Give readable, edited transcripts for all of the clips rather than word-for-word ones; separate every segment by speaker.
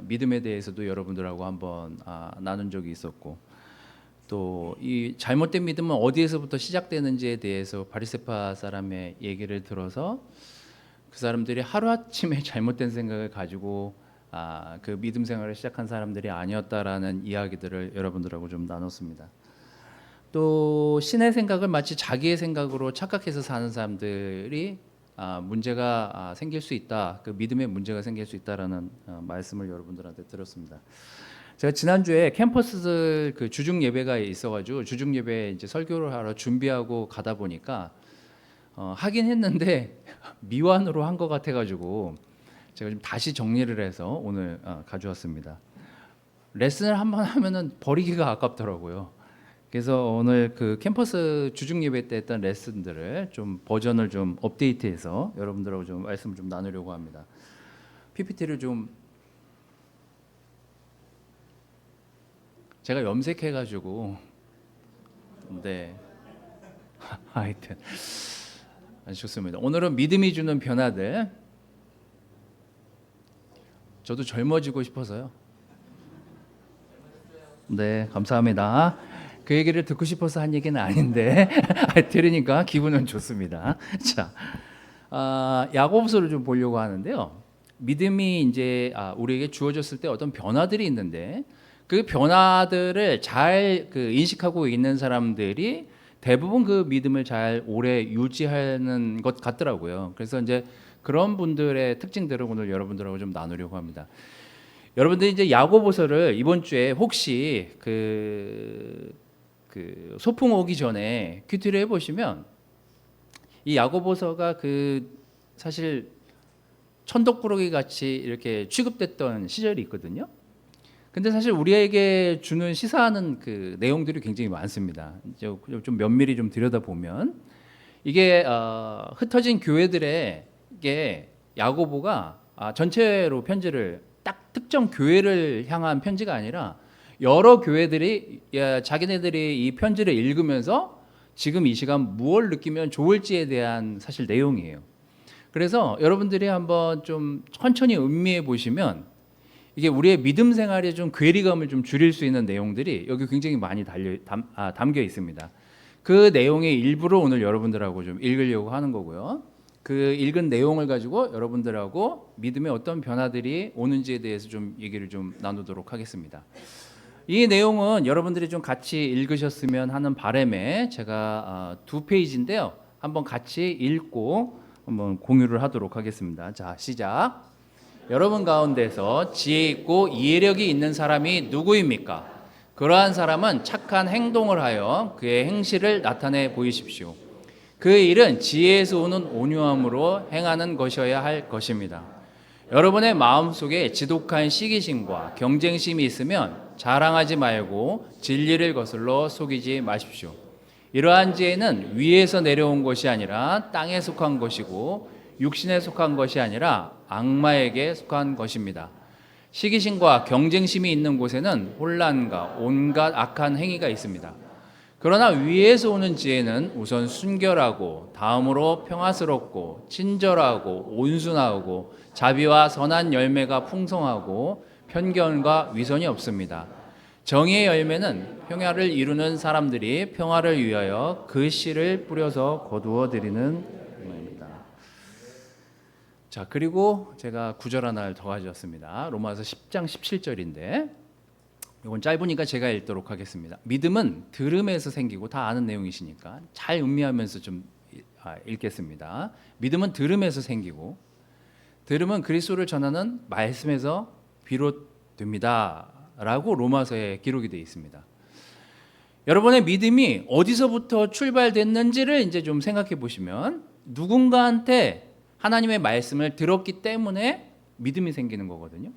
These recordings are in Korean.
Speaker 1: 믿음에 대해서도 여러분들하고 한번 나눈 적이 있었고, 또 이 잘못된 믿음은 어디에서부터 시작되는지에 대해서 바리새파 사람의 얘기를 들어서 그 사람들이 하루아침에 잘못된 생각을 가지고 그 믿음 생활을 시작한 사람들이 아니었다라는 이야기들을 여러분들하고 좀 나눴습니다. 또 신의 생각을 마치 자기의 생각으로 착각해서 사는 사람들이 문제가 생길 수 있다. 그 믿음에 문제가 생길 수 있다라는 말씀을 여러분들한테 들었습니다. 제가 지난주에 캠퍼스 그 주중 예배가 있어가지고 주중 예배 이제 설교를 하러 준비하고 가다 보니까 하긴 했는데 미완으로 한 것 같아가지고 제가 좀 다시 정리를 해서 오늘 가져왔습니다. 레슨을 한번 하면은 버리기가 아깝더라고요. 그래서 오늘 그 캠퍼스 주중 예배 때 했던 레슨들을 좀 버전을 좀 업데이트해서 여러분들하고 좀 말씀을 좀 나누려고 합니다. PPT를 좀 제가 염색해가지고 하여튼 아주 좋습니다. 오늘은 믿음이 주는 변화들. 저도 젊어지고 싶어서요. 네, 감사합니다. 그 얘기를 듣고 싶어서 한 얘기는 아닌데 들으니까 기분은 좋습니다. 자, 야고보서를 좀 보려고 하는데요. 믿음이 이제 우리에게 주어졌을 때 어떤 변화들이 있는데 그 변화들을 잘 인식하고 있는 사람들이 대부분 그 믿음을 잘 오래 유지하는 것 같더라고요. 그래서 이제 그런 분들의 특징들을 오늘 여러분들하고 좀 나누려고 합니다. 여러분들이 이제 야고보서를 이번 주에 혹시 그 소풍 오기 전에 큐티를 해보시면 이 야고보서가 사실 천덕꾸러기 같이 이렇게 취급됐던 시절이 있거든요. 근데 사실 우리에게 주는 시사하는 그 내용들이 굉장히 많습니다. 좀 면밀히 좀 들여다보면 이게 흩어진 교회들에게 야고보가 전체로 편지를 딱 특정 교회를 향한 편지가 아니라 여러 교회들이 자기네들이 이 편지를 읽으면서 지금 이 시간 무엇을 느끼면 좋을지에 대한 사실 내용이에요. 그래서 여러분들이 한번 좀 천천히 음미해 보시면 이게 우리의 믿음 생활에 좀 괴리감을 좀 줄일 수 있는 내용들이 여기 굉장히 많이 담겨 있습니다. 그 내용의 일부를 오늘 여러분들하고 좀 읽으려고 하는 거고요. 그 읽은 내용을 가지고 여러분들하고 믿음의 어떤 변화들이 오는지에 대해서 좀 얘기를 좀 나누도록 하겠습니다. 이 내용은 여러분들이 좀 같이 읽으셨으면 하는 바람에 제가 2페이지인데요. 한번 같이 읽고 한번 공유를 하도록 하겠습니다. 자, 시작. 여러분 가운데서 지혜 있고 이해력이 있는 사람이 누구입니까? 그러한 사람은 착한 행동을 하여 그의 행실을 나타내 보이십시오. 그의 일은 지혜에서 오는 온유함으로 행하는 것이어야 할 것입니다. 여러분의 마음속에 지독한 시기심과 경쟁심이 있으면 자랑하지 말고 진리를 거슬러 속이지 마십시오. 이러한 지혜는 위에서 내려온 것이 아니라 땅에 속한 것이고 육신에 속한 것이 아니라 악마에게 속한 것입니다. 시기심과 경쟁심이 있는 곳에는 혼란과 온갖 악한 행위가 있습니다. 그러나 위에서 오는 지혜는 우선 순결하고 다음으로 평화스럽고 친절하고 온순하고 자비와 선한 열매가 풍성하고 편견과 위선이 없습니다. 정의의 열매는 평화를 이루는 사람들이 평화를 위하여 그 씨를 뿌려서 거두어 드리는 것입니다. 자, 그리고 제가 구절 하나를 더 가져왔습니다. 로마서 10장 17절인데 이건 짧으니까 제가 읽도록 하겠습니다. 믿음은 들음에서 생기고, 다 아는 내용이시니까 잘 음미하면서 좀 읽겠습니다. 믿음은 들음에서 생기고 들음은 그리스도를 전하는 말씀에서 비롯됩니다 라고 로마서에 기록이 되어 있습니다. 여러분의 믿음이 어디서부터 출발됐는지를 이제 좀 생각해 보시면 누군가한테 하나님의 말씀을 들었기 때문에 믿음이 생기는 거거든요.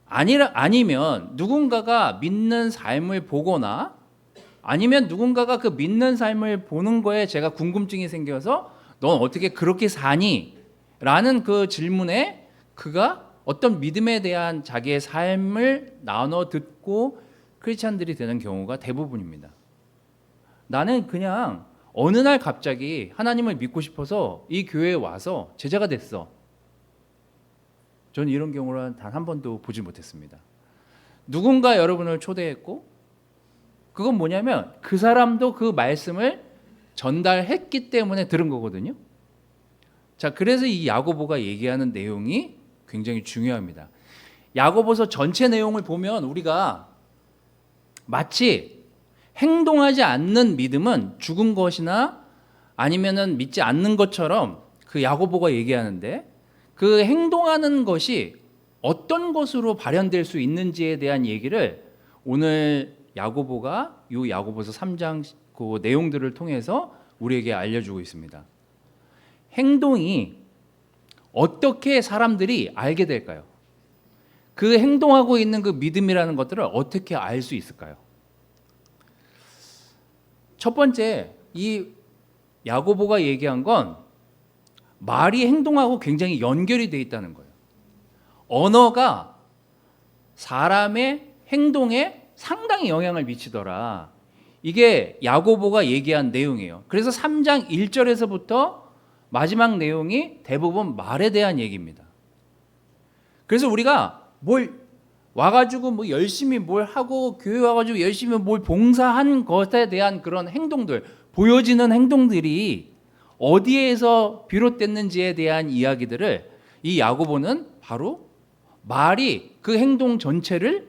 Speaker 1: 아니면 누군가가 믿는 삶을 보거나 아니면 누군가가 그 믿는 삶을 보는 거에 제가 궁금증이 생겨서 넌 어떻게 그렇게 사니? 라는 그 질문에 그가 어떤 믿음에 대한 자기의 삶을 나눠 듣고 크리스찬들이 되는 경우가 대부분입니다. 나는 그냥 어느 날 갑자기 하나님을 믿고 싶어서 이 교회에 와서 제자가 됐어. 저는 이런 경우는 단 한 번도 보지 못했습니다. 누군가 여러분을 초대했고 그건 뭐냐면 그 사람도 그 말씀을 전달했기 때문에 들은 거거든요. 자, 그래서 이 야고보가 얘기하는 내용이 굉장히 중요합니다. 야고보서 전체 내용을 보면 우리가 마치 행동하지 않는 믿음은 죽은 것이나 아니면은 믿지 않는 것처럼 그 야고보가 얘기하는데 그 행동하는 것이 어떤 것으로 발현될 수 있는지에 대한 얘기를 오늘 야고보가 이 야고보서 3장 그 내용들을 통해서 우리에게 알려주고 있습니다. 행동이 어떻게 사람들이 알게 될까요? 그 행동하고 있는 그 믿음이라는 것들을 어떻게 알 수 있을까요? 첫 번째, 이 야고보가 얘기한 건 말이 행동하고 굉장히 연결이 되어 있다는 거예요. 언어가 사람의 행동에 상당히 영향을 미치더라. 이게 야고보가 얘기한 내용이에요. 그래서 3장 1절에서부터 마지막 내용이 대부분 말에 대한 얘기입니다. 그래서 우리가 뭘 와가지고 뭐 열심히 뭘 하고 교회 와가지고 열심히 뭘 봉사한 것에 대한 그런 행동들, 보여지는 행동들이 어디에서 비롯됐는지에 대한 이야기들을 이 야고보는 바로 말이 그 행동 전체를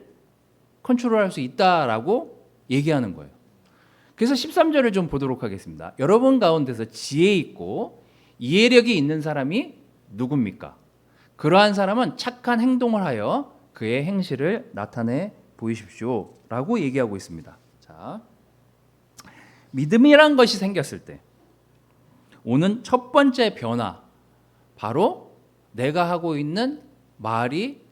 Speaker 1: 컨트롤할 수 있다라고 얘기하는 거예요. 그래서 13절을 좀 보도록 하겠습니다. 여러분 가운데서 지혜 있고 이해력이 있는 사람이 누굽니까? 그러한 사람은 착한 행동을 하여 그의 행실을 나타내 보이십시오 라고 얘기하고 있습니다. 자, 믿음이란 것이 생겼을 때 오는 첫 번째 변화, 바로 내가 하고 있는 말이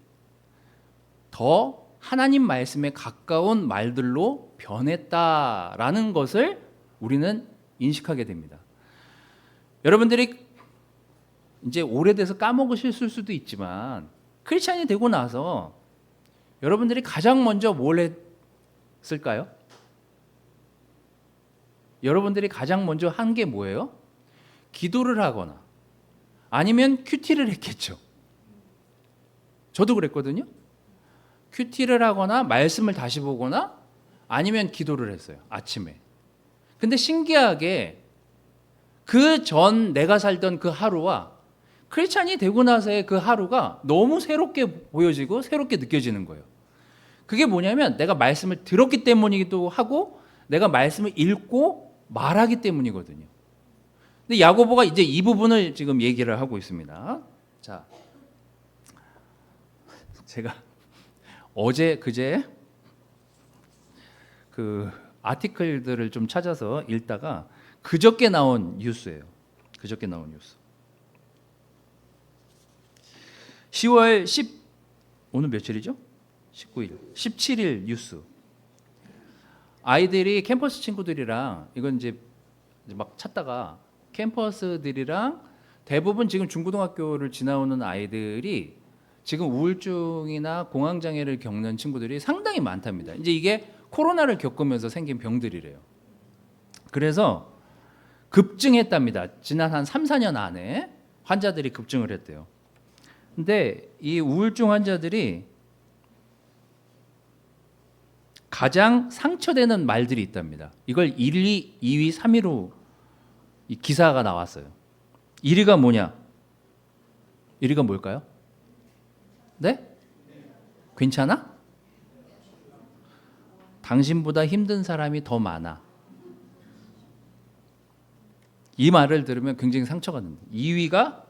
Speaker 1: 더 하나님 말씀에 가까운 말들로 변했다라는 것을 우리는 인식하게 됩니다. 여러분들이 이제 오래돼서 까먹으실 수도 있지만 크리스찬이 되고 나서 여러분들이 가장 먼저 뭘 했을까요? 여러분들이 가장 먼저 한 게 뭐예요? 기도를 하거나 아니면 큐티를 했겠죠. 저도 그랬거든요. 큐티를 하거나 말씀을 다시 보거나 아니면 기도를 했어요. 아침에. 근데 신기하게 그 전 내가 살던 그 하루와 크리스찬이 되고 나서의 그 하루가 너무 새롭게 보여지고 새롭게 느껴지는 거예요. 그게 뭐냐면 내가 말씀을 들었기 때문이기도 하고 내가 말씀을 읽고 말하기 때문이거든요. 근데 야고보가 이제 이 부분을 지금 얘기를 하고 있습니다. 자, 제가 어제 그제 그 아티클들을 좀 찾아서 읽다가 그저께 나온 뉴스예요. 그저께 나온 뉴스. 10월 10 오늘 며칠이죠? 19일, 17일 뉴스. 아이들이 캠퍼스 친구들이랑 이건 이제 막 찾다가 캠퍼스들이랑 대부분 지금 중고등학교를 지나오는 아이들이 지금 우울증이나 공황장애를 겪는 친구들이 상당히 많답니다. 이제 이게 코로나를 겪으면서 생긴 병들이래요. 그래서 급증했답니다. 지난 한 3, 4년 안에 환자들이 급증을 했대요. 근데 이 우울증 환자들이 가장 상처되는 말들이 있답니다. 이걸 1위, 2위, 3위로 이 기사가 나왔어요. 1위가 뭐냐? 1위가 뭘까요? 네? 괜찮아? 당신보다 힘든 사람이 더 많아. 이 말을 들으면 굉장히 상처가 됩니다. 2위가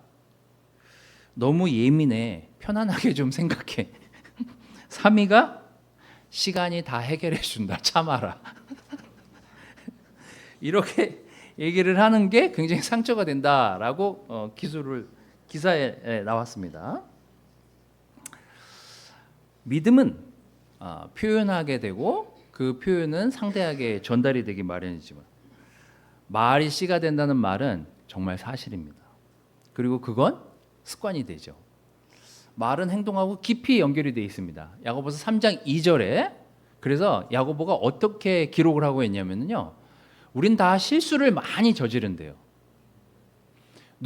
Speaker 1: 너무 예민해. 편안하게 좀 생각해. 3위가 시간이 다 해결해 준다. 참아라. 이렇게 얘기를 하는 게 굉장히 상처가 된다라고 기사에 나왔습니다. 믿음은 표현하게 되고 그 표현은 상대에게 전달이 되기 마련이지만 말이 씨가 된다는 말은 정말 사실입니다. 그리고 그건 습관이 되죠. 말은 행동하고 깊이 연결이 되어 있습니다. 야고보서 3장 2절에 그래서 야고보가 어떻게 기록을 하고 있냐면요. 우린 다 실수를 많이 저지른대요.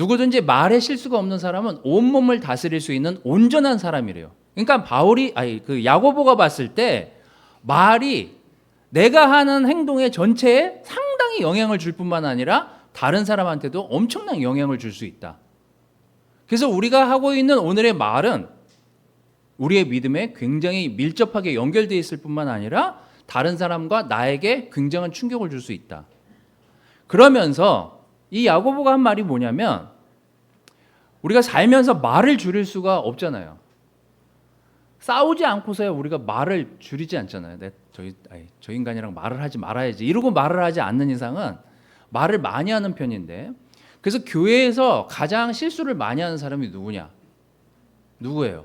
Speaker 1: 누구든지 말에 실수가 없는 사람은 온몸을 다스릴 수 있는 온전한 사람이래요. 그러니까 야고보가 봤을 때 말이 내가 하는 행동의 전체에 상당히 영향을 줄 뿐만 아니라 다른 사람한테도 엄청난 영향을 줄 수 있다. 그래서 우리가 하고 있는 오늘의 말은 우리의 믿음에 굉장히 밀접하게 연결되어 있을 뿐만 아니라 다른 사람과 나에게 굉장한 충격을 줄 수 있다. 그러면서 이 야고보가 한 말이 뭐냐면 우리가 살면서 말을 줄일 수가 없잖아요. 싸우지 않고서야 우리가 말을 줄이지 않잖아요. 저 인간이랑 말을 하지 말아야지 이러고 말을 하지 않는 이상은 말을 많이 하는 편인데, 그래서 교회에서 가장 실수를 많이 하는 사람이 누구냐? 누구예요?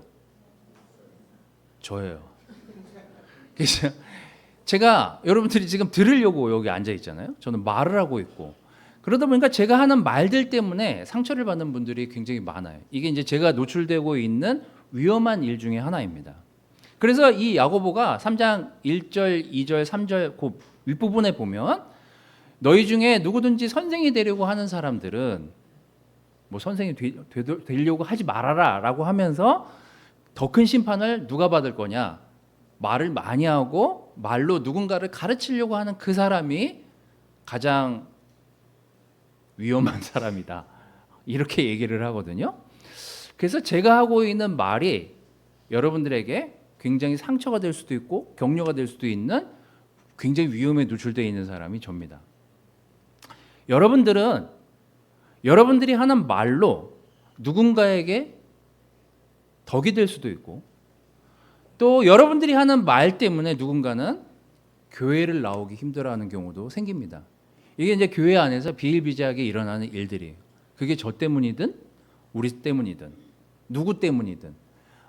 Speaker 1: 저예요. 그래서 제가 여러분들이 지금 들으려고 여기 앉아 있잖아요. 저는 말을 하고 있고, 그러다 보니까 제가 하는 말들 때문에 상처를 받는 분들이 굉장히 많아요. 이게 이제 제가 노출되고 있는 위험한 일 중에 하나입니다. 그래서 이 야고보가 3장 1절, 2절, 3절 그 윗부분에 보면 너희 중에 누구든지 선생이 되려고 하는 사람들은 뭐 선생이 되려고 하지 말아라 라고 하면서 더 큰 심판을 누가 받을 거냐? 말을 많이 하고 말로 누군가를 가르치려고 하는 그 사람이 가장 위험한 사람이다. 이렇게 얘기를 하거든요. 그래서 제가 하고 있는 말이 여러분들에게 굉장히 상처가 될 수도 있고 격려가 될 수도 있는 굉장히 위험에 노출되어 있는 사람이 접니다. 여러분들이 하는 말로 누군가에게 덕이 될 수도 있고, 또 여러분들이 하는 말 때문에 누군가는 교회를 나오기 힘들어하는 경우도 생깁니다. 이게 이제 교회 안에서 비일비재하게 일어나는 일들이에요. 그게 저 때문이든 우리 때문이든 누구 때문이든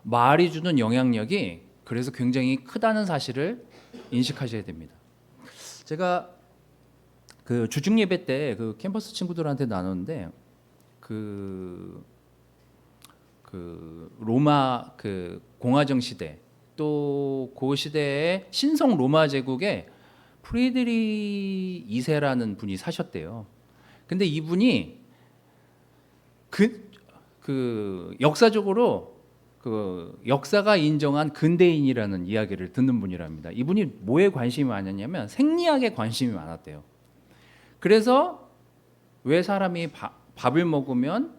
Speaker 1: 말이 주는 영향력이 그래서 굉장히 크다는 사실을 인식하셔야 됩니다. 제가 그 주중 예배 때 그 캠퍼스 친구들한테 나눴는데 그 로마 그 공화정 시대 또 그 시대에 신성 로마 제국에 프리드리 2세라는 분이 사셨대요. 근데 이분이 역사적으로 그 역사가 인정한 근대인이라는 이야기를 듣는 분이랍니다. 이분이 뭐에 관심이 많았냐면 생리학에 관심이 많았대요. 그래서 왜 사람이 밥을 먹으면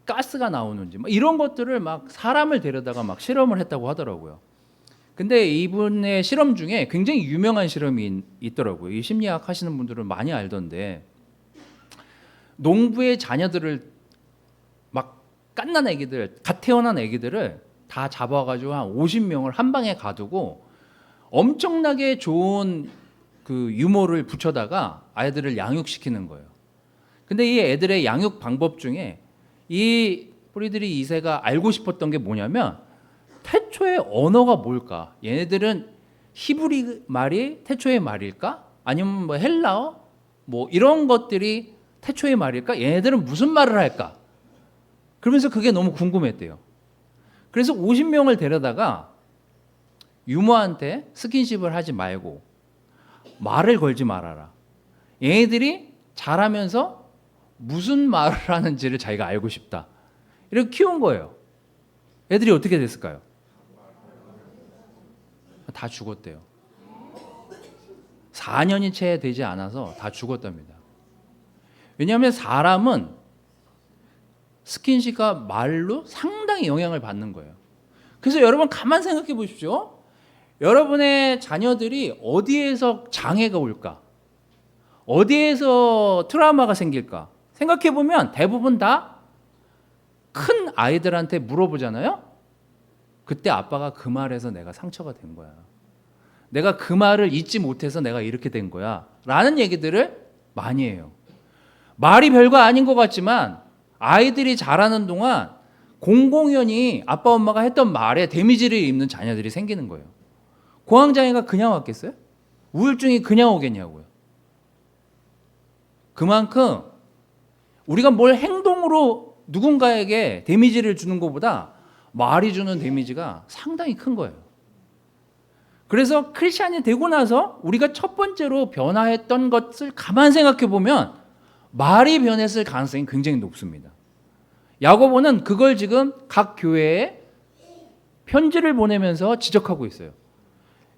Speaker 1: 가스가 나오는지 이런 것들을 막 사람을 데려다가 막 실험을 했다고 하더라고요. 근데 이분의 실험 중에 굉장히 유명한 실험이 있더라고요. 이 심리학 하시는 분들은 많이 알던데, 농부의 자녀들을 막 갓난 애기들, 갓 태어난 애기들을 다 잡아가지고 한 50명을 한 방에 가두고 엄청나게 좋은 그 유모를 붙여다가 아이들을 양육시키는 거예요. 근데 이 애들의 양육 방법 중에 이 프리드리 2세가 알고 싶었던 게 뭐냐면 태초의 언어가 뭘까? 얘네들은 히브리 말이 태초의 말일까? 아니면 뭐 헬라어? 뭐 이런 것들이 태초의 말일까? 얘네들은 무슨 말을 할까? 그러면서 그게 너무 궁금했대요. 그래서 50명을 데려다가 유모한테 스킨십을 하지 말고 말을 걸지 말아라. 얘네들이 자라면서 무슨 말을 하는지를 자기가 알고 싶다. 이렇게 키운 거예요. 애들이 어떻게 됐을까요? 다 죽었대요. 4년이 채 되지 않아서 다 죽었답니다. 왜냐하면 사람은 스킨십과 말로 상당히 영향을 받는 거예요. 그래서 여러분 가만 생각해 보십시오. 여러분의 자녀들이 어디에서 장애가 올까? 어디에서 트라우마가 생길까? 생각해 보면 대부분 다 큰 아이들한테 물어보잖아요. 그때 아빠가 그 말에서 내가 상처가 된 거야. 내가 그 말을 잊지 못해서 내가 이렇게 된 거야. 라는 얘기들을 많이 해요. 말이 별거 아닌 것 같지만 아이들이 자라는 동안 공공연히 아빠 엄마가 했던 말에 데미지를 입는 자녀들이 생기는 거예요. 공황장애가 그냥 왔겠어요? 우울증이 그냥 오겠냐고요. 그만큼 우리가 뭘 행동으로 누군가에게 데미지를 주는 것보다 말이 주는 데미지가 상당히 큰 거예요. 그래서 크리스찬이 되고 나서 우리가 첫 번째로 변화했던 것을 가만 생각해 보면 말이 변했을 가능성이 굉장히 높습니다. 야고보는 그걸 지금 각 교회에 편지를 보내면서 지적하고 있어요.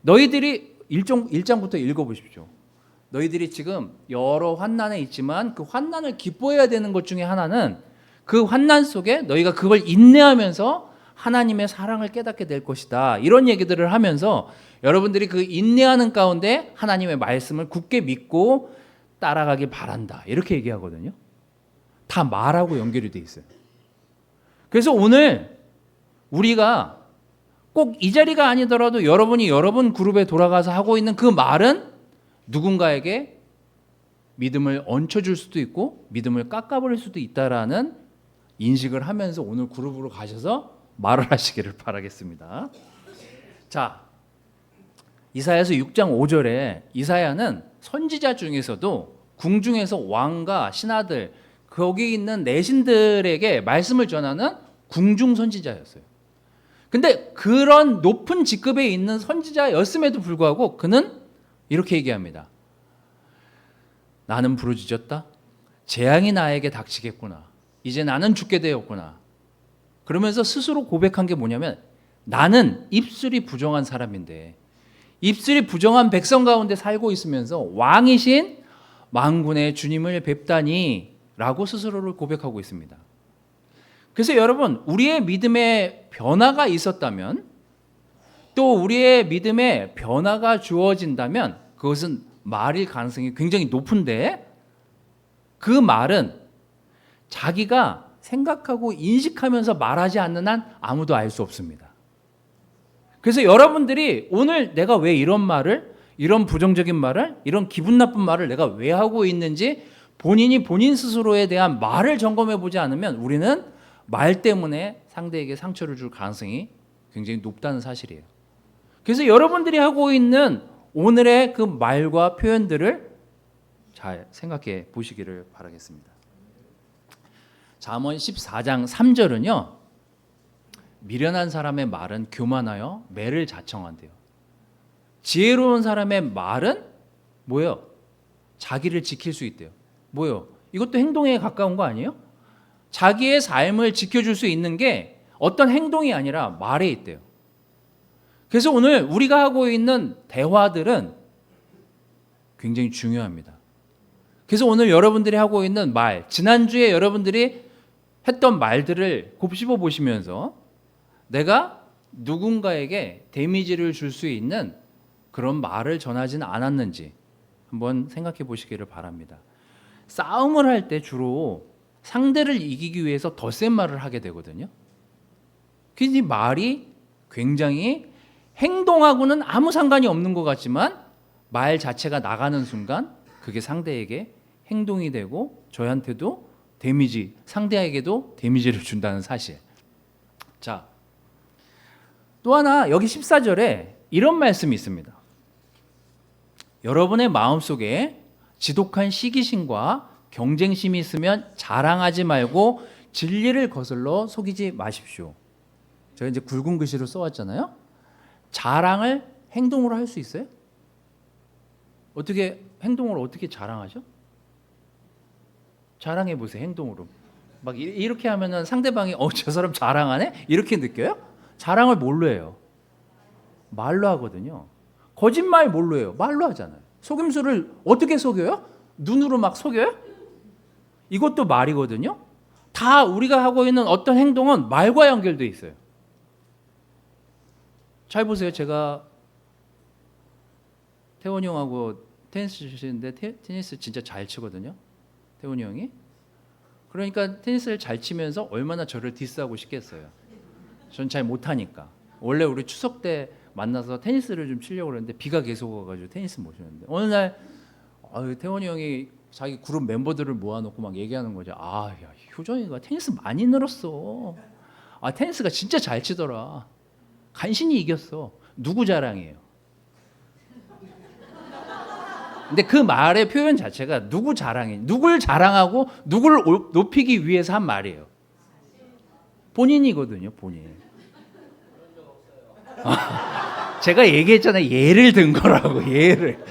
Speaker 1: 너희들이 1장부터 읽어보십시오. 너희들이 지금 여러 환난에 있지만 그 환난을 기뻐해야 되는 것 중에 하나는 그 환난 속에 너희가 그걸 인내하면서 하나님의 사랑을 깨닫게 될 것이다. 이런 얘기들을 하면서 여러분들이 그 인내하는 가운데 하나님의 말씀을 굳게 믿고 따라가길 바란다. 이렇게 얘기하거든요. 다 말하고 연결이 돼 있어요. 그래서 오늘 우리가 꼭 이 자리가 아니더라도 여러분이 여러분 그룹에 돌아가서 하고 있는 그 말은 누군가에게 믿음을 얹혀줄 수도 있고 믿음을 깎아버릴 수도 있다라는 인식을 하면서 오늘 그룹으로 가셔서 말을 하시기를 바라겠습니다. 자, 이사야서 6장 5절에 이사야는 선지자 중에서도 궁중에서 왕과 신하들 거기 있는 내신들에게 말씀을 전하는 궁중 선지자였어요. 근데 그런 높은 직급에 있는 선지자였음에도 불구하고 그는 이렇게 얘기합니다. 나는 부르짖었다. 재앙이 나에게 닥치겠구나. 이제 나는 죽게 되었구나. 그러면서 스스로 고백한 게 뭐냐면 나는 입술이 부정한 사람인데 입술이 부정한 백성 가운데 살고 있으면서 왕이신 만군의 주님을 뵙다니 라고 스스로를 고백하고 있습니다. 그래서 여러분 우리의 믿음에 변화가 있었다면 또 우리의 믿음에 변화가 주어진다면 그것은 말일 가능성이 굉장히 높은데 그 말은 자기가 생각하고 인식하면서 말하지 않는 한 아무도 알 수 없습니다. 그래서 여러분들이 오늘 내가 왜 이런 말을 이런 부정적인 말을 이런 기분 나쁜 말을 내가 왜 하고 있는지 본인이 본인 스스로에 대한 말을 점검해 보지 않으면 우리는 말 때문에 상대에게 상처를 줄 가능성이 굉장히 높다는 사실이에요. 그래서 여러분들이 하고 있는 오늘의 그 말과 표현들을 잘 생각해 보시기를 바라겠습니다. 잠언 14장 3절은요. 미련한 사람의 말은 교만하여 매를 자청한대요. 지혜로운 사람의 말은 뭐예요? 자기를 지킬 수 있대요. 뭐예요? 이것도 행동에 가까운 거 아니에요? 자기의 삶을 지켜줄 수 있는 게 어떤 행동이 아니라 말에 있대요. 그래서 오늘 우리가 하고 있는 대화들은 굉장히 중요합니다. 그래서 오늘 여러분들이 하고 있는 말, 지난주에 여러분들이 했던 말들을 곱씹어 보시면서 내가 누군가에게 데미지를 줄 수 있는 그런 말을 전하지는 않았는지 한번 생각해 보시기를 바랍니다. 싸움을 할 때 주로 상대를 이기기 위해서 더 센 말을 하게 되거든요. 그래서 이 말이 굉장히 행동하고는 아무 상관이 없는 것 같지만 말 자체가 나가는 순간 그게 상대에게 행동이 되고 저한테도 데미지, 상대에게도 데미지를 준다는 사실. 자, 또 하나 여기 14절에 이런 말씀이 있습니다. 여러분의 마음속에 지독한 시기심과 경쟁심이 있으면 자랑하지 말고 진리를 거슬러 속이지 마십시오. 제가 이제 굵은 글씨로 써왔잖아요. 자랑을 행동으로 할 수 있어요? 어떻게 행동으로 어떻게 자랑하죠? 자랑해 보세요. 행동으로. 막 이렇게 하면은 상대방이 저 사람 자랑하네? 이렇게 느껴요? 자랑을 뭘로 해요? 말로 하거든요. 거짓말 뭘로 해요? 말로 하잖아요. 속임수를 어떻게 속여요? 눈으로 막 속여요? 이것도 말이거든요. 다 우리가 하고 있는 어떤 행동은 말과 연결되어 있어요. 잘 보세요. 제가 태원이 형하고 테니스 치시는데 테니스 진짜 잘 치거든요. 태원이 형이. 그러니까 테니스를 잘 치면서 얼마나 저를 디스하고 싶겠어요. 전 잘 못하니까. 원래 우리 추석 때 만나서 테니스를 좀 치려고 그랬는데 비가 계속 와가지고 테니스 못 치는데 어느 날 태원이 형이 자기 그룹 멤버들을 모아놓고 막 얘기하는 거죠. 야, 효정이가 테니스 많이 늘었어. 테니스가 진짜 잘 치더라. 간신히 이겼어. 누구 자랑이에요? 근데 그 말의 표현 자체가 누구 자랑이, 누굴 자랑하고 누굴 높이기 위해서 한 말이에요. 본인이거든요, 본인. 제가 얘기했잖아요. 예를 든 거라고, 예를.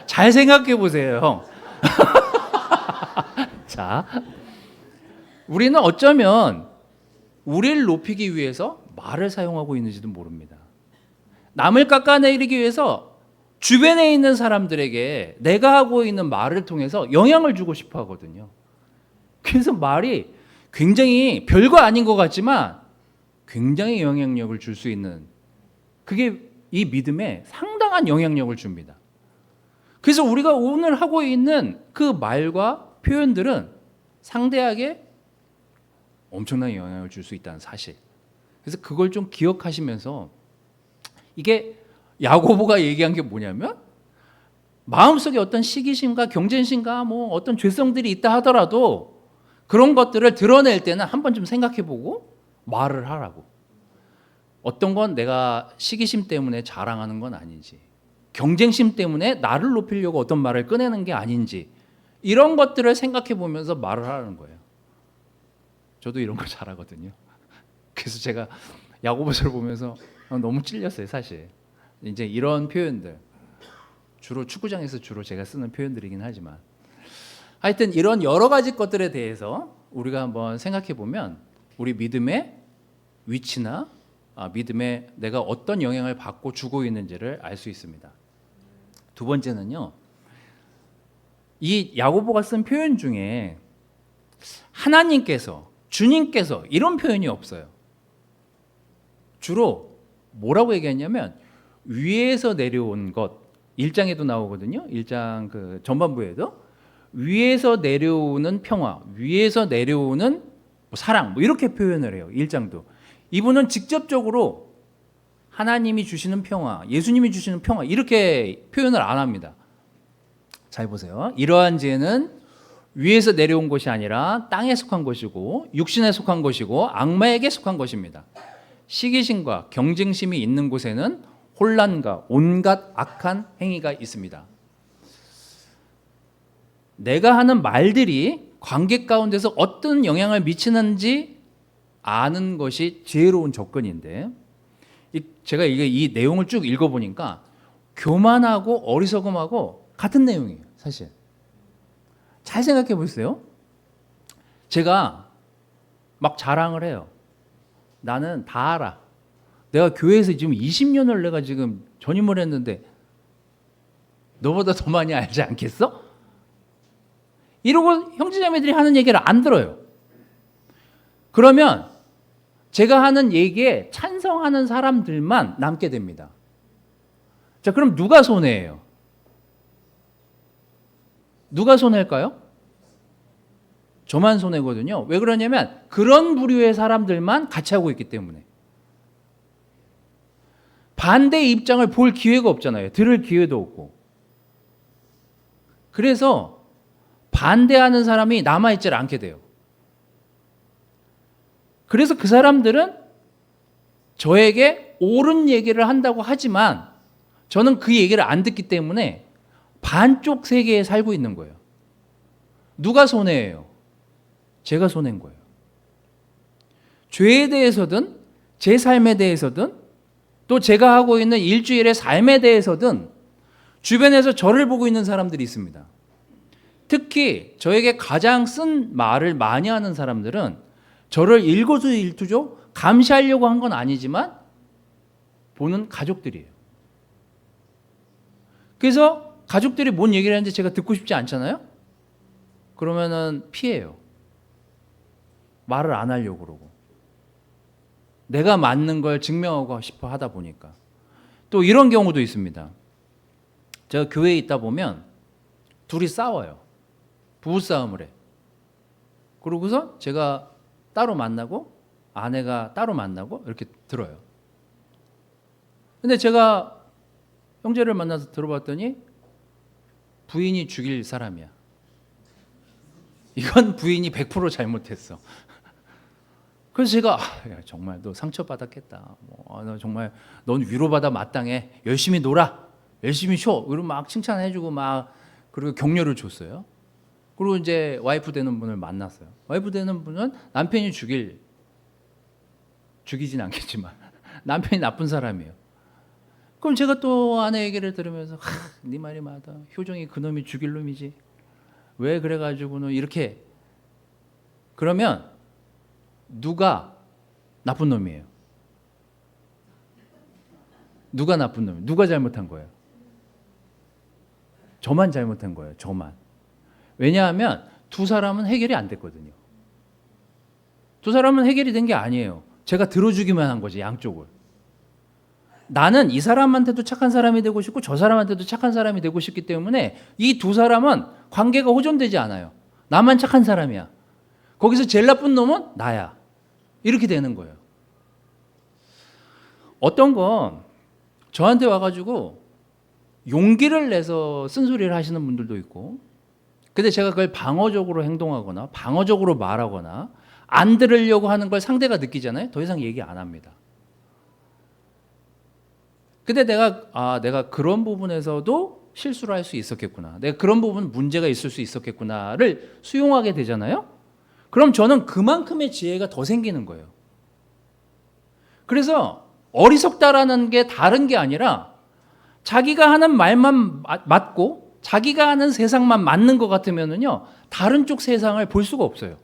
Speaker 1: 잘 생각해 보세요, 형. 자, 우리는 어쩌면 우리를 높이기 위해서 말을 사용하고 있는지도 모릅니다. 남을 깎아내리기 위해서 주변에 있는 사람들에게 내가 하고 있는 말을 통해서 영향을 주고 싶어 하거든요. 그래서 말이 굉장히 별거 아닌 것 같지만 굉장히 영향력을 줄 수 있는, 그게 이 믿음에 상당한 영향력을 줍니다. 그래서 우리가 오늘 하고 있는 그 말과 표현들은 상대에게 엄청난 영향을 줄 수 있다는 사실. 그래서 그걸 좀 기억하시면서, 이게 야고보가 얘기한 게 뭐냐면, 마음속에 어떤 시기심과 경쟁심과 뭐 어떤 죄성들이 있다 하더라도 그런 것들을 드러낼 때는 한번 좀 생각해보고 말을 하라고. 어떤 건 내가 시기심 때문에 자랑하는 건 아닌지, 경쟁심 때문에 나를 높이려고 어떤 말을 꺼내는 게 아닌지, 이런 것들을 생각해 보면서 말을 하라는 거예요. 저도 이런 거 잘하거든요. 그래서 제가 야고보서를 보면서 너무 찔렸어요, 사실. 이제 이런 표현들, 주로 축구장에서 주로 제가 쓰는 표현들이긴 하지만, 하여튼 이런 여러 가지 것들에 대해서 우리가 한번 생각해 보면 우리 믿음의 위치나 믿음에 내가 어떤 영향을 받고 주고 있는지를 알 수 있습니다. 두 번째는요, 이 야고보가 쓴 표현 중에 하나님께서, 주님께서 이런 표현이 없어요. 주로 뭐라고 얘기했냐면 위에서 내려온 것, 1장에도 나오거든요. 1장 그 전반부에도 위에서 내려오는 평화, 위에서 내려오는 사랑, 뭐 이렇게 표현을 해요. 1장도. 이분은 직접적으로 하나님이 주시는 평화, 예수님이 주시는 평화, 이렇게 표현을 안 합니다. 잘 보세요. 이러한 지혜는 위에서 내려온 것이 아니라 땅에 속한 것이고 육신에 속한 것이고 악마에게 속한 것입니다. 시기심과 경쟁심이 있는 곳에는 혼란과 온갖 악한 행위가 있습니다. 내가 하는 말들이 관계 가운데서 어떤 영향을 미치는지 아는 것이 지혜로운 접근인데, 제가 이 내용을 쭉 읽어보니까 교만하고 어리석음하고 같은 내용이에요, 사실. 잘 생각해 보세요. 제가 막 자랑을 해요. 나는 다 알아. 내가 교회에서 지금 20년을 내가 지금 전임을 했는데 너보다 더 많이 알지 않겠어? 이러고 형제자매들이 하는 얘기를 안 들어요. 그러면 제가 하는 얘기에 찬성하는 사람들만 남게 됩니다. 자, 그럼 누가 손해예요? 누가 손해일까요? 저만 손해거든요. 왜 그러냐면 그런 부류의 사람들만 같이 하고 있기 때문에. 반대의 입장을 볼 기회가 없잖아요. 들을 기회도 없고. 그래서 반대하는 사람이 남아있질 않게 돼요. 그래서 그 사람들은 저에게 옳은 얘기를 한다고 하지만 저는 그 얘기를 안 듣기 때문에 반쪽 세계에 살고 있는 거예요. 누가 손해예요? 제가 손해인 거예요. 죄에 대해서든 제 삶에 대해서든 또 제가 하고 있는 일주일의 삶에 대해서든 주변에서 저를 보고 있는 사람들이 있습니다. 특히 저에게 가장 쓴 말을 많이 하는 사람들은 저를 일거수일투족 감시하려고 한 건 아니지만 보는 가족들이에요. 그래서 가족들이 뭔 얘기를 하는지 제가 듣고 싶지 않잖아요? 그러면은 피해요. 말을 안 하려고 그러고. 내가 맞는 걸 증명하고 싶어 하다 보니까. 또 이런 경우도 있습니다. 제가 교회에 있다 보면 둘이 싸워요. 부부싸움을 해. 그러고서 제가 따로 만나고 아내가 따로 만나고 이렇게 들어요. 근데 제가 형제를 만나서 들어봤더니 부인이 죽일 사람이야. 이건 부인이 100% 잘못했어. 그래서 제가 야, 정말 너 상처받았겠다. 너 정말 넌 위로받아 마땅해. 열심히 놀아. 열심히 쉬어. 그리고 막 칭찬해주고 막 그리고 격려를 줬어요. 그리고 이제 와이프 되는 분을 만났어요. 와이프 되는 분은 남편이 죽이진 않겠지만 남편이 나쁜 사람이에요. 그럼 제가 또 아내 얘기를 들으면서 네 말이 맞아. 효정이 그놈이 죽일 놈이지. 왜 그래가지고는 이렇게. 그러면 누가 나쁜 놈이에요? 누가 나쁜 놈이에요? 누가 잘못한 거예요? 저만 잘못한 거예요. 저만. 왜냐하면 두 사람은 해결이 안 됐거든요. 두 사람은 해결이 된 게 아니에요. 제가 들어주기만 한 거지, 양쪽을. 나는 이 사람한테도 착한 사람이 되고 싶고 저 사람한테도 착한 사람이 되고 싶기 때문에 이 두 사람은 관계가 호전되지 않아요. 나만 착한 사람이야. 거기서 제일 나쁜 놈은 나야. 이렇게 되는 거예요. 어떤 건 저한테 와가지고 용기를 내서 쓴소리를 하시는 분들도 있고, 근데 제가 그걸 방어적으로 행동하거나 방어적으로 말하거나 안 들으려고 하는 걸 상대가 느끼잖아요. 더 이상 얘기 안 합니다. 근데 내가 그런 부분에서도 실수를 할 수 있었겠구나. 내가 그런 부분 문제가 있을 수 있었겠구나를 수용하게 되잖아요. 그럼 저는 그만큼의 지혜가 더 생기는 거예요. 그래서 어리석다라는 게 다른 게 아니라 자기가 하는 말만 맞고 자기가 하는 세상만 맞는 것 같으면은요, 다른 쪽 세상을 볼 수가 없어요.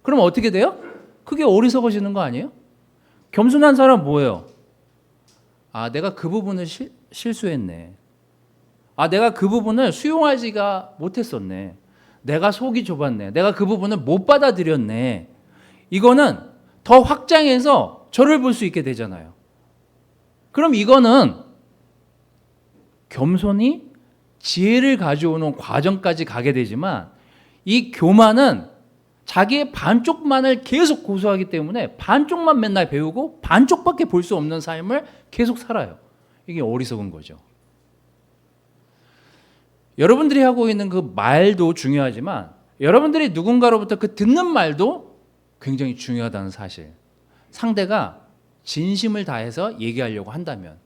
Speaker 1: 그럼 어떻게 돼요? 그게 어리석어지는 거 아니에요? 겸손한 사람 뭐예요? 아, 내가 그 부분을 실수했네. 아, 내가 그 부분을 수용하지가 못했었네. 내가 속이 좁았네. 내가 그 부분을 못 받아들였네. 이거는 더 확장해서 저를 볼 수 있게 되잖아요. 그럼 이거는 겸손이 지혜를 가져오는 과정까지 가게 되지만, 이 교만은 자기의 반쪽만을 계속 고수하기 때문에 반쪽만 맨날 배우고 반쪽밖에 볼 수 없는 삶을 계속 살아요. 이게 어리석은 거죠. 여러분들이 하고 있는 그 말도 중요하지만 여러분들이 누군가로부터 그 듣는 말도 굉장히 중요하다는 사실. 상대가 진심을 다해서 얘기하려고 한다면,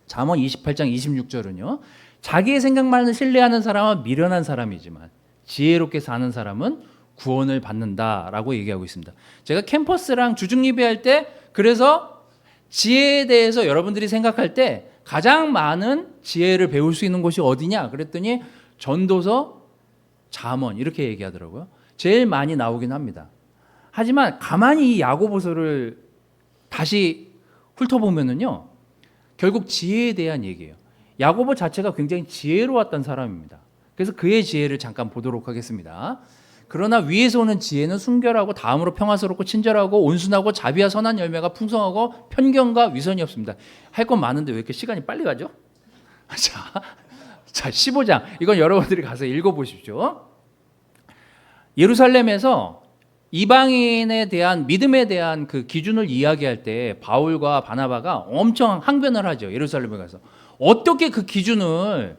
Speaker 1: 잠언 28장 26절은요. 자기의 생각만을 신뢰하는 사람은 미련한 사람이지만 지혜롭게 사는 사람은 구원을 받는다라고 얘기하고 있습니다. 제가 캠퍼스랑 주중 예배할 때 그래서 지혜에 대해서 여러분들이 생각할 때 가장 많은 지혜를 배울 수 있는 곳이 어디냐 그랬더니 전도서, 잠언 이렇게 얘기하더라고요. 제일 많이 나오긴 합니다. 하지만 가만히 이 야고보서를 다시 훑어보면은요, 결국 지혜에 대한 얘기예요. 야고보 자체가 굉장히 지혜로웠던 사람입니다. 그래서 그의 지혜를 잠깐 보도록 하겠습니다. 그러나 위에서 오는 지혜는 순결하고 다음으로 평화스럽고 친절하고 온순하고 자비와 선한 열매가 풍성하고 편견과 위선이 없습니다. 할 건 많은데 왜 이렇게 시간이 빨리 가죠? 자, 15장. 이건 여러분들이 가서 읽어보십시오. 예루살렘에서 이방인에 대한 믿음에 대한 그 기준을 이야기할 때 바울과 바나바가 엄청 항변을 하죠. 예루살렘에 가서 어떻게 그 기준을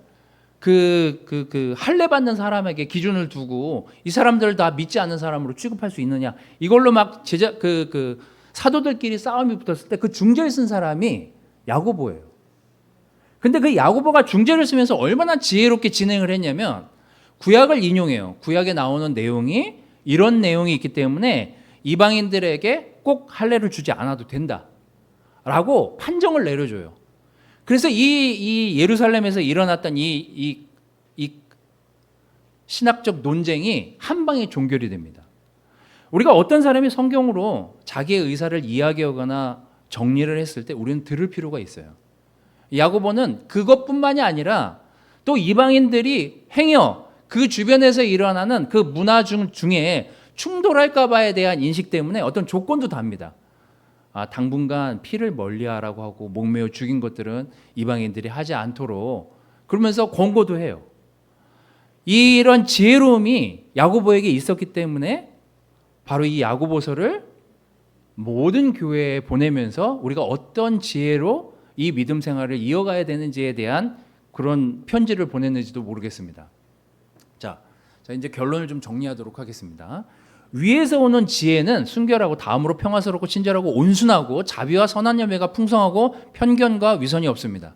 Speaker 1: 할례 받는 사람에게 기준을 두고 이 사람들을 다 믿지 않는 사람으로 취급할 수 있느냐? 이걸로 막 사도들끼리 싸움이 붙었을 때 그 중재를 쓴 사람이 야고보예요. 근데 그 야고보가 중재를 쓰면서 얼마나 지혜롭게 진행을 했냐면 구약을 인용해요. 구약에 나오는 내용이 이런 내용이 있기 때문에 이방인들에게 꼭 할례를 주지 않아도 된다라고 판정을 내려줘요. 그래서 이 예루살렘에서 일어났던 이 신학적 논쟁이 한 방에 종결이 됩니다. 우리가 어떤 사람이 성경으로 자기의 의사를 이야기하거나 정리를 했을 때 우리는 들을 필요가 있어요. 야고보는 그것뿐만이 아니라 또 이방인들이 행여 그 주변에서 일어나는 그 문화 중에 충돌할까 봐에 대한 인식 때문에 어떤 조건도 답니다. 당분간 피를 멀리하라고 하고 목매어 죽인 것들은 이방인들이 하지 않도록 그러면서 권고도 해요. 이런 지혜로움이 야고보에게 있었기 때문에 바로 이 야고보서를 모든 교회에 보내면서 우리가 어떤 지혜로 이 믿음 생활을 이어가야 되는지에 대한 그런 편지를 보냈는지도 모르겠습니다. 자, 이제 결론을 좀 정리하도록 하겠습니다. 위에서 오는 지혜는 순결하고 다음으로 평화스럽고 친절하고 온순하고 자비와 선한 열매가 풍성하고 편견과 위선이 없습니다.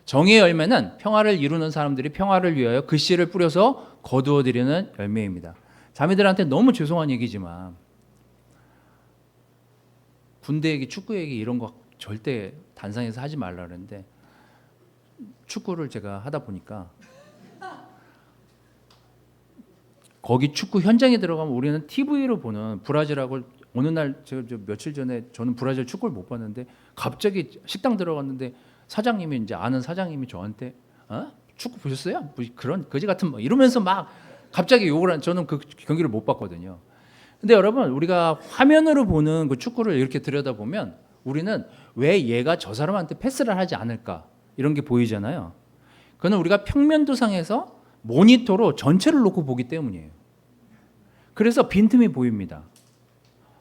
Speaker 1: 정의의 열매는 평화를 이루는 사람들이 평화를 위하여 그 씨를 뿌려서 거두어들이는 열매입니다. 자매들한테 너무 죄송한 얘기지만 군대 얘기, 축구 얘기 이런 거 절대 단상에서 하지 말라 그러는데 축구를 제가 하다 보니까 거기 축구 현장에 들어가면 우리는 TV로 보는 브라질하고 어느 날 제가 며칠 전에 저는 브라질 축구를 못 봤는데 갑자기 식당 들어갔는데 사장님이 이제 아는 사장님이 저한테 축구 보셨어요? 뭐 그런 거지 같은 뭐 이러면서 막 갑자기 욕을 한 저는 그 경기를 못 봤거든요. 근데 여러분 우리가 화면으로 보는 그 축구를 이렇게 들여다보면 우리는 왜 얘가 저 사람한테 패스를 하지 않을까 이런 게 보이잖아요. 그거는 우리가 평면도상에서 모니터로 전체를 놓고 보기 때문이에요. 그래서 빈틈이 보입니다.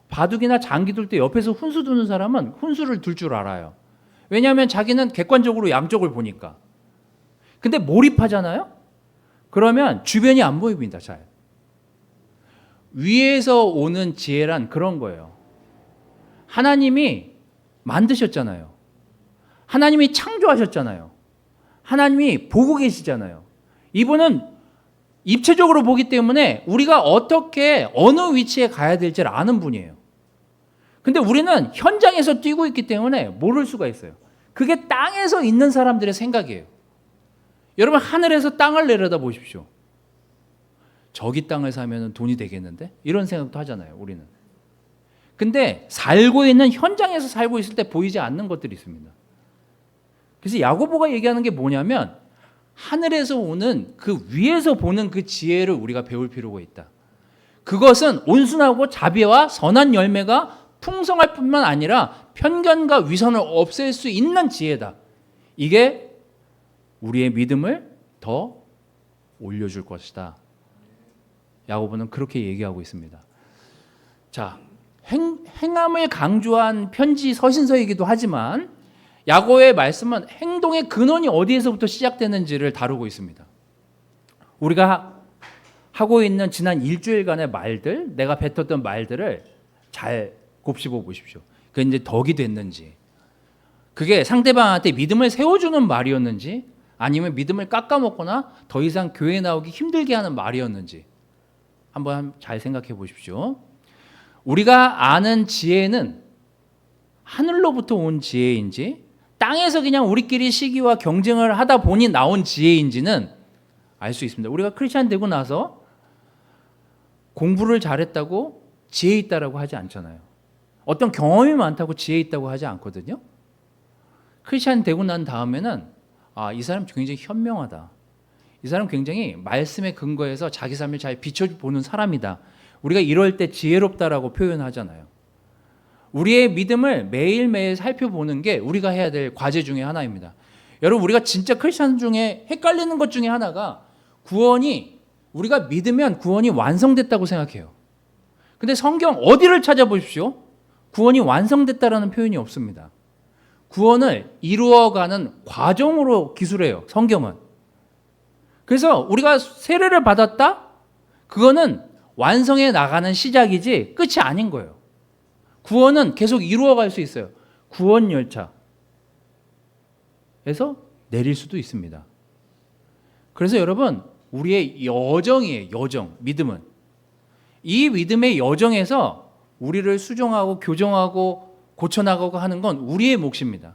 Speaker 1: 바둑이나 장기 둘 때 옆에서 훈수 두는 사람은 훈수를 둘 줄 알아요. 왜냐하면 자기는 객관적으로 양쪽을 보니까. 근데 몰입하잖아요? 그러면 주변이 안 보입니다. 잘. 위에서 오는 지혜란 그런 거예요. 하나님이 만드셨잖아요. 하나님이 창조하셨잖아요. 하나님이 보고 계시잖아요. 이분은 입체적으로 보기 때문에 우리가 어떻게 어느 위치에 가야 될지를 아는 분이에요. 근데 우리는 현장에서 뛰고 있기 때문에 모를 수가 있어요. 그게 땅에서 있는 사람들의 생각이에요. 여러분 하늘에서 땅을 내려다 보십시오. 저기 땅을 사면 돈이 되겠는데? 이런 생각도 하잖아요. 우리는. 근데 살고 있는 현장에서 살고 있을 때 보이지 않는 것들이 있습니다. 그래서 야고보가 얘기하는 게 뭐냐면 하늘에서 오는 그 위에서 보는 그 지혜를 우리가 배울 필요가 있다. 그것은 온순하고 자비와 선한 열매가 풍성할 뿐만 아니라 편견과 위선을 없앨 수 있는 지혜다. 이게 우리의 믿음을 더 올려줄 것이다. 야고보는 그렇게 얘기하고 있습니다. 자, 행함을 강조한 편지 서신서이기도 하지만 야고보의 말씀은 행동의 근원이 어디에서부터 시작되는지를 다루고 있습니다. 우리가 하고 있는 지난 일주일간의 말들, 내가 뱉었던 말들을 잘 곱씹어 보십시오. 그게 이제 덕이 됐는지, 그게 상대방한테 믿음을 세워주는 말이었는지, 아니면 믿음을 깎아먹거나 더 이상 교회 나오기 힘들게 하는 말이었는지 한번 잘 생각해 보십시오. 우리가 아는 지혜는 하늘로부터 온 지혜인지 땅에서 그냥 우리끼리 시기와 경쟁을 하다 보니 나온 지혜인지는 알 수 있습니다. 우리가 크리스찬 되고 나서 공부를 잘했다고 지혜 있다라고 하지 않잖아요. 어떤 경험이 많다고 지혜 있다고 하지 않거든요. 크리스찬 되고 난 다음에는 이 사람 굉장히 현명하다. 이 사람 굉장히 말씀에 근거해서 자기 삶을 잘 비춰보는 사람이다. 우리가 이럴 때 지혜롭다라고 표현하잖아요. 우리의 믿음을 매일매일 살펴보는 게 우리가 해야 될 과제 중에 하나입니다. 여러분 우리가 진짜 크리스찬 중에 헷갈리는 것 중에 하나가 우리가 믿으면 구원이 완성됐다고 생각해요. 근데 성경 어디를 찾아보십시오. 구원이 완성됐다라는 표현이 없습니다. 구원을 이루어가는 과정으로 기술해요. 성경은. 그래서 우리가 세례를 받았다? 그거는 완성해 나가는 시작이지 끝이 아닌 거예요. 구원은 계속 이루어갈 수 있어요. 구원 열차에서 내릴 수도 있습니다. 그래서 여러분 우리의 여정이에요. 여정, 믿음은. 이 믿음의 여정에서 우리를 수정하고 교정하고 고쳐나가고 하는 건 우리의 몫입니다.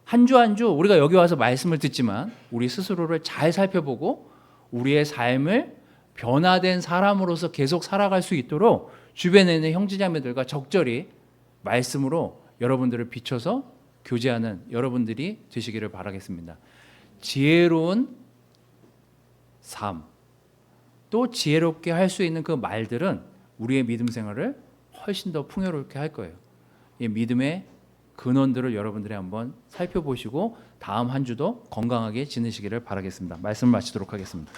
Speaker 1: 한 주 한 주 우리가 여기 와서 말씀을 듣지만 우리 스스로를 잘 살펴보고 우리의 삶을 변화된 사람으로서 계속 살아갈 수 있도록 주변에 있는 형제자매들과 적절히 말씀으로 여러분들을 비춰서 교제하는 여러분들이 되시기를 바라겠습니다. 지혜로운 삶, 또 지혜롭게 할 수 있는 그 말들은 우리의 믿음 생활을 훨씬 더 풍요롭게 할 거예요. 이 믿음의 근원들을 여러분들이 한번 살펴보시고 다음 한 주도 건강하게 지내시기를 바라겠습니다. 말씀을 마치도록 하겠습니다.